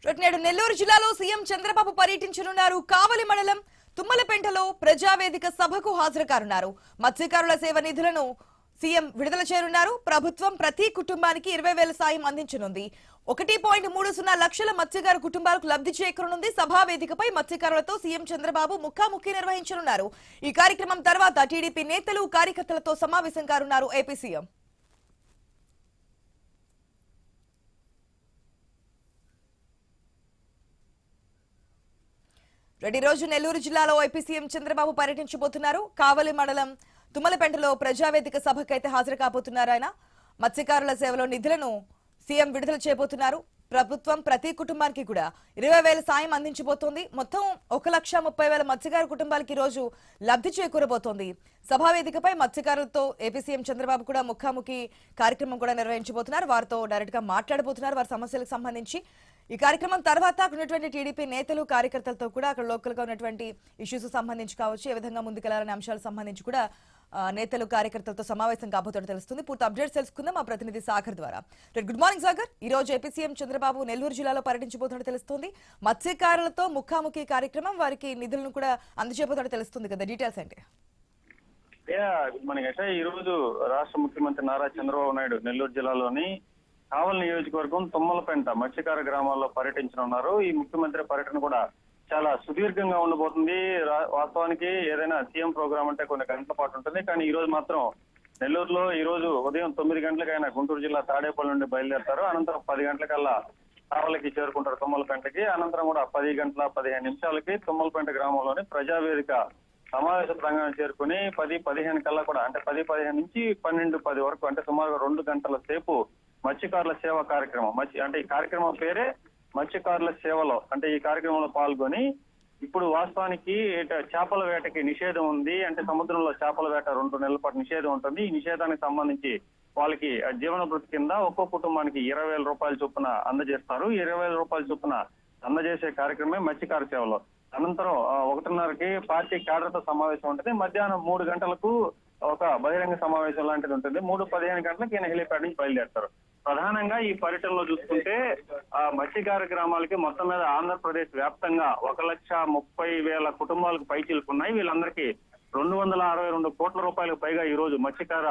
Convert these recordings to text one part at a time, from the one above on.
నేడు నెల్లూరు జిల్లాలో సీఎం చంద్రబాబు పర్యటించనున్నారు. కావలి మండలం తుమ్మలపెంటలో ప్రజావేదిక సభకు హాజరు కానున్నారు. మత్స్యకారుల సేవ నిధులను సీఎం విడుదల చేయనున్నారు. ప్రభుత్వం ప్రతి కుటుంబానికి 20,000 సాయం అందించనుంది. 1.30 లక్షల మత్స్యకారు కుటుంబాలకు లబ్ధి చేకూరనుంది. సభా వేదికపై మత్స్యకారులతో సీఎం చంద్రబాబు ముఖాముఖి నిర్వహించనున్నారు. ఈ కార్యక్రమం తర్వాత టీడీపీ నేతలు కార్యకర్తలతో సమావేశం కానున్నారు ఏపీ సీఎం. రెడ్డి రోజు నెల్లూరు జిల్లాలో ఏపీ సీఎం చంద్రబాబు పర్యటించబోతున్నారు. కావలి మండలం తుమ్మలపెంటలో ప్రజావేదిక సభకైతే హాజరు కాబోతున్నారు. ఆయన మత్స్యకారుల సేవలో నిధులను సీఎం విడుదల చేయబోతున్నారు. ప్రభుత్వం ప్రతి కుటుంబానికి కూడా 20,000 సాయం అందించబోతోంది. మొత్తం 1,30,000 మత్స్యకారు కుటుంబాలకి ఈ రోజు లబ్ధి చేకూరబోతోంది. సభావేదికపై మత్స్యకారులతో ఏపీ సీఎం చంద్రబాబు కూడా ముఖాముఖి కార్యక్రమం కూడా నిర్వహించబోతున్నారు. వారితో డైరెక్ట్ గా మాట్లాడబోతున్నారు. వారి సమస్యలకు సంబంధించి ఈ కార్యక్రమం తర్వాత అక్కడ ఉన్నటువంటి టీడీపీ నేతలు కార్యకర్తలతో కూడా అక్కడ లోకల్ గా ఉన్నటువంటి ఇష్యూస్ సంబంధించి కావచ్చు, ఏ విధంగా ముందుకెళ్లాలనే అంశాలకు సంబంధించి కూడా నేతలు కార్యకర్తలతో సమావేశం కాబోతున్నట్టు తెలుస్తుంది. పూర్తి అప్డేట్స్ తెలుసుకుందాం మా ప్రతినిధి సాగర్ ద్వారా. Good morning Sagar. ఈ రోజు ఏపీ సీఎం చంద్రబాబు నెల్లూరు జిల్లాలో పర్యటించబోతున్నట్టు తెలుస్తుంది. మత్స్యకారులతో ముఖాముఖి కార్యక్రమం, వారికి నిధులను కూడా అందజేయబోతున్నట్టు తెలుస్తుంది కదా, డీటెయిల్స్ ఏంటి? మనకైతే ఈ రోజు రాష్ట్ర ముఖ్యమంత్రి నారా చంద్రబాబు నాయుడు నెల్లూరు జిల్లాలోని కావలి నియోజకవర్గం తుమ్మలపెంట మత్స్యకార గ్రామాల్లో పర్యటించనున్నారు. ఈ ముఖ్యమంత్రి పర్యటన కూడా చాలా సుదీర్ఘంగా ఉండబోతుంది. వాస్తవానికి ఏదైనా సీఎం ప్రోగ్రామ్ అంటే కొన్ని గంటల పాటు ఉంటుంది. కానీ ఈ రోజు మాత్రం నెల్లూరులో ఈ రోజు ఉదయం 9 గంటలకు ఆయన గుంటూరు జిల్లా తాడేపల్లి నుండి బయలుదేరతారు. అనంతరం 10 గంటలకల్లా కావలికి చేరుకుంటారు తుమ్మలపెంటకి. అనంతరం కూడా 10:15 తుమ్మలపెంట గ్రామంలోని ప్రజావేదిక సమావేశ ప్రాంగణం చేరుకుని 10:15 కల్లా కూడా అంటే 10:15 నుంచి 12:10 వరకు అంటే సుమారుగా 2 గంటల సేపు మత్స్యకారుల సేవ కార్యక్రమం అంటే ఈ కార్యక్రమం పేరే మత్స్యకారుల సేవలో అంటే ఈ కార్యక్రమంలో పాల్గొని ఇప్పుడు వాస్తవానికి చేపల వేటకి నిషేధం ఉంది. అంటే సముద్రంలో చేపల వేట 2 నెలల పాటు నిషేధం ఉంటుంది. ఈ నిషేధానికి సంబంధించి వాళ్ళకి జీవన భృతి కింద ఒక్కో కుటుంబానికి 20,000 రూపాయల చొప్పున అందజేస్తారు. 20,000 రూపాయల చొప్పున అందజేసే కార్యక్రమమే మత్స్యకార సేవలో. అనంతరం 1:30కి పార్టీ క్యాడర్తో సమావేశం ఉంటుంది. మధ్యాహ్నం 3 గంటలకు ఒక బహిరంగ సమావేశం లాంటిది ఉంటుంది. 3:15 గంటలకు ఈయన హెలిప్యాడ్ నుంచి బయలుదేరతారు. ప్రధానంగా ఈ పర్యటనలో చూసుకుంటే మత్స్యకార గ్రామాలకి మొత్తం మీద ఆంధ్రప్రదేశ్ వ్యాప్తంగా 1,30,000 కుటుంబాలకు పైచిలుకున్నాయి. వీళ్ళందరికీ 262 కోట్ల రూపాయలకు పైగా ఈ రోజు మత్స్యకార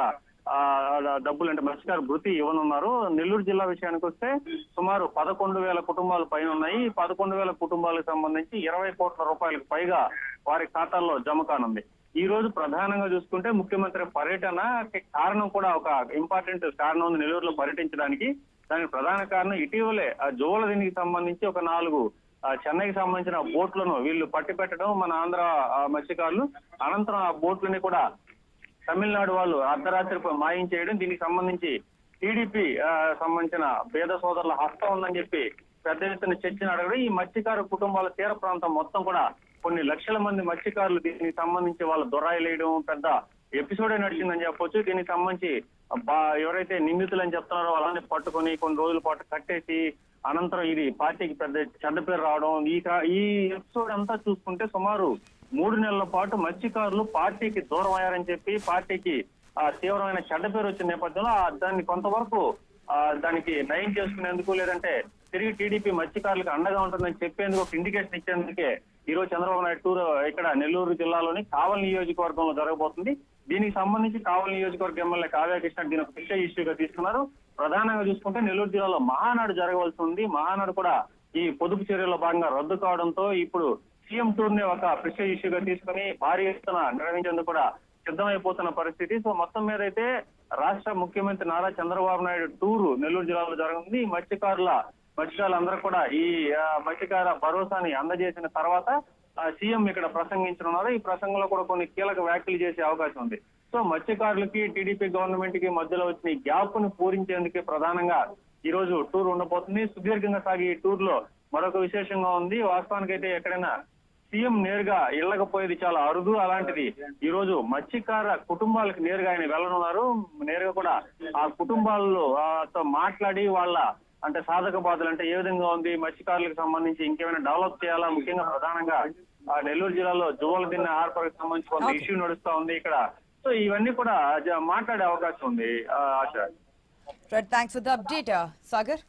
డబ్బులు అంటే మత్స్యకార భృతి ఇవ్వనున్నారు. నెల్లూరు జిల్లా విషయానికి వస్తే సుమారు 11,000 కుటుంబాలు పైన ఉన్నాయి. 11,000 కుటుంబాలకు సంబంధించి 20 కోట్ల రూపాయలకు పైగా వారి ఖాతాల్లో జమ కానుంది. ఈ రోజు ప్రధానంగా చూసుకుంటే ముఖ్యమంత్రి పర్యటన కారణం కూడా ఒక ఇంపార్టెంట్ కారణం ఉంది నెల్లూరులో పర్యటించడానికి. దానికి ప్రధాన కారణం ఇటీవలే జోల దీనికి సంబంధించి ఒక 4 చెన్నైకి సంబంధించిన బోట్లను వీళ్ళు పట్టి పెట్టడం మన ఆంధ్ర మత్స్యకారులు. అనంతరం ఆ బోట్లని కూడా తమిళనాడు వాళ్ళు అర్ధరాత్రి మాయం చేయడం, దీనికి సంబంధించి టీడీపీ సంబంధించిన పేద సోదరుల హస్తం ఉందని చెప్పి పెద్ద ఎత్తున చర్చను అడగడం. ఈ మత్స్యకార కుటుంబాల తీర ప్రాంతం మొత్తం కూడా కొన్ని లక్షల మంది మత్స్యకారులు దీనికి సంబంధించి వాళ్ళ దొరాయిలేయడం పెద్ద ఎపిసోడే నడిచిందని చెప్పొచ్చు. దీనికి సంబంధించి ఎవరైతే నిందితులు అని చెప్తున్నారో వాళ్ళని పట్టుకొని కొన్ని రోజుల పాటు కట్టేసి అనంతరం ఇది పార్టీకి పెద్ద చెడ్డ పేరు రావడం. ఈ ఎపిసోడ్ అంతా చూసుకుంటే సుమారు 3 నెలల పాటు మత్స్యకారులు పార్టీకి దూరం అయ్యారని చెప్పి పార్టీకి తీవ్రమైన చెడ్డ పేరు వచ్చిన నేపథ్యంలో దాన్ని కొంతవరకు దానికి నయం చేసుకునేందుకు లేదంటే తిరిగి టీడీపీ మత్స్యకారులకు అండగా ఉంటుందని చెప్పేందుకు ఒక ఇండికేషన్ ఇచ్చేందుకే ఈ రోజు చంద్రబాబు నాయుడు టూర్ ఇక్కడ నెల్లూరు జిల్లాలోని కావలి నియోజకవర్గంలో జరగబోతుంది. దీనికి సంబంధించి కావలి నియోజకవర్గ ఎమ్మెల్యే కావ్య కృష్ణ దీని ఒక పెద్ద ఇష్యూగా తీసుకున్నారు. ప్రధానంగా చూసుకుంటే నెల్లూరు జిల్లాలో మహానాడు జరగవలసి ఉంది. మహానాడు కూడా ఈ పొదుపు చర్యల్లో భాగంగా రద్దు కావడంతో ఇప్పుడు సీఎం టూర్ ని ఒక ప్రెస్టేజ్ ఇష్యూగా తీసుకుని భారీ ఎత్తున నిర్వహించేందుకు కూడా సిద్ధమైపోతున్న పరిస్థితి. సో మొత్తం మీద అయితే రాష్ట్ర ముఖ్యమంత్రి నారా చంద్రబాబు నాయుడు టూరు నెల్లూరు జిల్లాలో జరగనుంది. మత్స్యకారులందరూ కూడా ఈ మత్స్యకార భరోసాని అందజేసిన తర్వాత సీఎం ఇక్కడ ప్రసంగించనున్నారు. ఈ ప్రసంగంలో కూడా కొన్ని కీలక వ్యాఖ్యలు చేసే అవకాశం ఉంది. సో మత్స్యకారులకి టీడీపీ గవర్నమెంట్ కి మధ్యలో వచ్చిన ఈ గ్యాప్ ను పూరించేందుకే ప్రధానంగా ఈ రోజు టూర్ ఉండబోతుంది. సుదీర్ఘంగా సాగే ఈ టూర్ లో మరొక విశేషంగా ఉంది. వాస్తవానికైతే ఎక్కడైనా సీఎం నేరుగా ఇళ్లకపోయేది చాలా అరుదు. అలాంటిది ఈ రోజు మత్స్యకార కుటుంబాలకు నేరుగా ఆయన వెళ్ళనున్నారు. నేరుగా కూడా ఆ కుటుంబాలతో మాట్లాడి వాళ్ళ అంటే సాధక బాధలు అంటే ఏ విధంగా ఉంది, మత్స్యకారులకు సంబంధించి ఇంకేమైనా డెవలప్ చేయాలా, ముఖ్యంగా ప్రధానంగా నెల్లూరు జిల్లాలో జువల దిన్న ఆర్పర్కి సంబంధించి కొంత ఇష్యూ నడుస్తా ఉంది ఇక్కడ. సో ఇవన్నీ కూడా మాట్లాడే అవకాశం ఉంది. ఆశ. Thanks for the update Sagar.